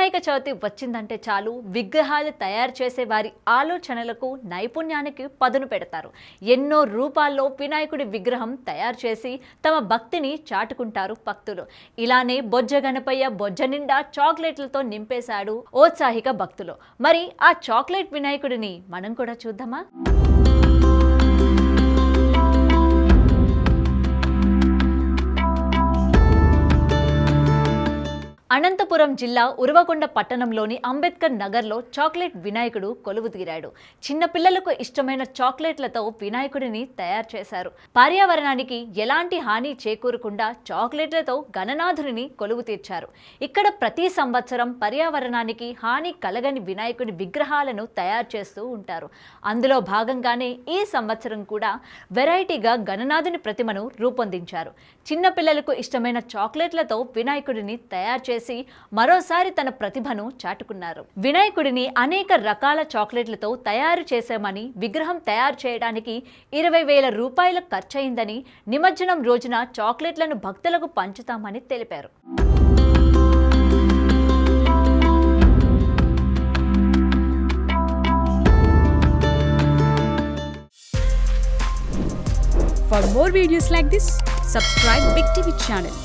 వినాయక చవితి వచ్చిందంటే చాలు విగ్రహాలు తయారు చేసే వారి ఆలోచనలకు నైపుణ్యానికి పదును పెడతారు. ఎన్నో రూపాల్లో వినాయకుడి విగ్రహం తయారు చేసి తమ భక్తిని చాటుకుంటారు భక్తులు. ఇలానే బొజ్జ గణపయ్య బొజ్జ నిండా చాక్లెట్లతో నింపేశాడు ఔత్సాహిక భక్తులు. మరి ఆ చాక్లెట్ వినాయకుడిని మనం కూడా చూద్దామా? అనంతపురం జిల్లా ఉరవకొండ పట్టణంలోని అంబేద్కర్ నగర్లో చాక్లెట్ వినాయకుడు కొలువు తీరాడు. చిన్నపిల్లలకు ఇష్టమైన చాక్లెట్లతో వినాయకుడిని తయారు చేశారు. పర్యావరణానికి ఎలాంటి హాని చేకూరకుండా చాక్లెట్లతో గణనాథుడిని కొలువు తీర్చారు. ఇక్కడ ప్రతి సంవత్సరం పర్యావరణానికి హాని కలగని వినాయకుడి విగ్రహాలను తయారు చేస్తూ ఉంటారు. అందులో భాగంగానే ఈ సంవత్సరం కూడా వెరైటీగా గణనాథుని ప్రతిమను రూపొందించారు. చిన్నపిల్లలకు ఇష్టమైన చాక్లెట్లతో వినాయకుడిని తయారు చేసి మరోసారి తన ప్రతిభను చాటుకున్నారు. వినాయకుడిని అనేక రకాల చాక్లెట్లతో తయారు చేశామని, విగ్రహం తయారు చేయడానికి 20,000 రూపాయలు ఖర్చయిందని, నిమజ్జనం రోజున చాక్లెట్లను భక్తులకు పంచుతామని తెలిపారు. For more videos like this, subscribe Big TV channel.